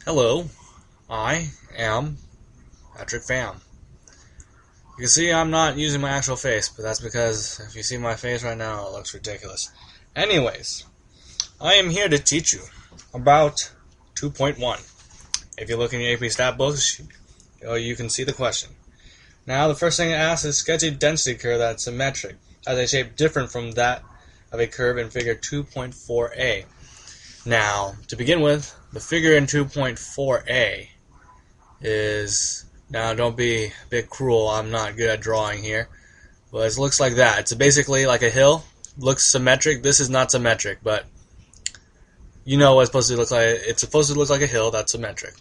Hello, I am Patrick Pham. You can see I'm not using my actual face, but that's because if you see my face right now, it looks ridiculous. Anyways, I am here to teach you about 2.1. If you look in your AP stat books, you can see the question. Now, the first thing it asks is sketch a density curve that's symmetric, has a shape different from that of a curve in figure 2.4a. Now, to begin with, the figure in 2.4a is, now don't be a bit cruel, I'm not good at drawing here, but it looks like that. It's basically like a hill, looks symmetric. This is not symmetric, but you know what it's supposed to look like. It's supposed to look like a hill that's symmetric.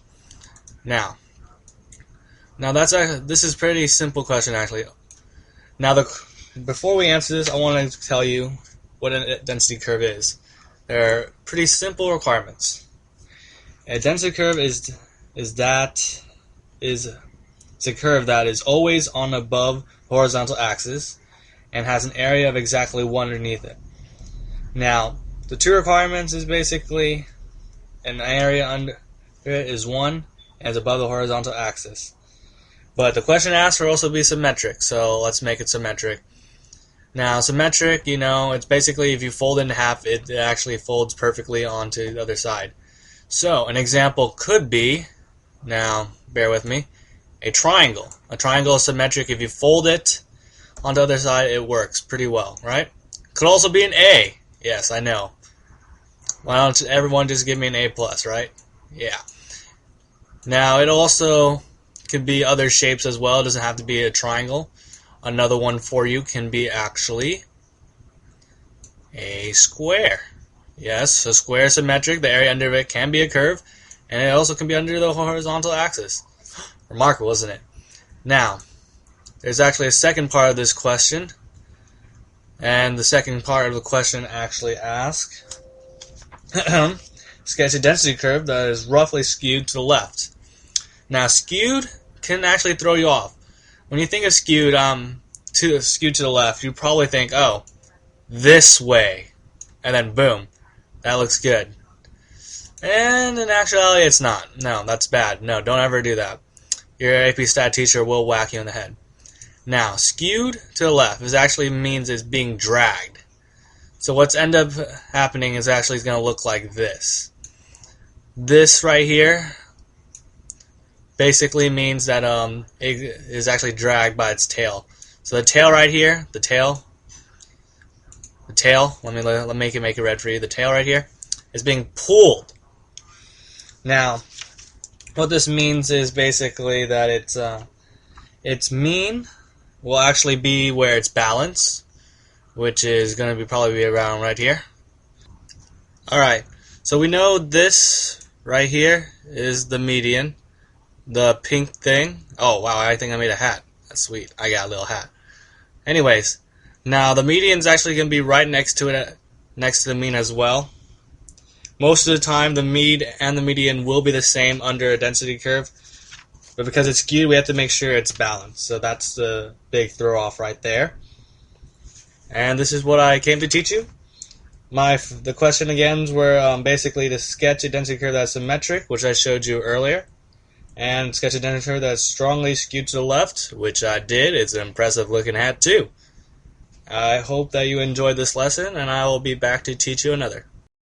Now this is a pretty simple question actually. Now before we answer this, I want to tell you what a density curve is. There are pretty simple requirements. A density curve is a curve that is always on above the horizontal axis and has an area of exactly 1 underneath it. Now, the two requirements is basically an area under it is 1 and is above the horizontal axis. But the question asks for also be symmetric, so let's make it symmetric. Now, symmetric, it's basically if you fold it in half, it actually folds perfectly onto the other side. So, an example could be, now, bear with me, a triangle. A triangle is symmetric. If you fold it onto the other side, it works pretty well, right? Could also be an A. Yes, I know. Why don't everyone just give me an A+, right? Yeah. Now, it also could be other shapes as well. It doesn't have to be a triangle. Another one for you can be actually a square. Yes, a square is symmetric. The area under it can be a curve, and it also can be under the horizontal axis. Remarkable, isn't it? Now, there's actually a second part of this question, and the second part of the question actually asks, sketch a density curve that is roughly skewed to the left. Now, skewed can actually throw you off. When you think of skewed to the left, you probably think, oh, this way, and then boom, that looks good. And in actuality, it's not. No, that's bad. No, don't ever do that. Your AP Stat teacher will whack you in the head. Now, skewed to the left means it's being dragged. So what's end up happening is actually going to look like this. This right here basically means that it is actually dragged by its tail. So the tail right here, the tail, let me make it red for you. The tail right here is being pulled. Now, what this means is basically that its mean will actually be where it's balanced, which is going to probably be around right here. Alright, so we know this right here is the median. The pink thing. Oh, wow, I think I made a hat. That's sweet. I got a little hat. Anyways, now the median is actually going to be right next to it, next to the mean as well. Most of the time, the mean and the median will be the same under a density curve. But because it's skewed, we have to make sure it's balanced. So that's the big throw-off right there. And this is what I came to teach you. The question again were basically to sketch a density curve that's symmetric, which I showed you earlier. And sketch a density curve that's strongly skewed to the left, which I did. It's an impressive looking hat too. I hope that you enjoyed this lesson, and I will be back to teach you another.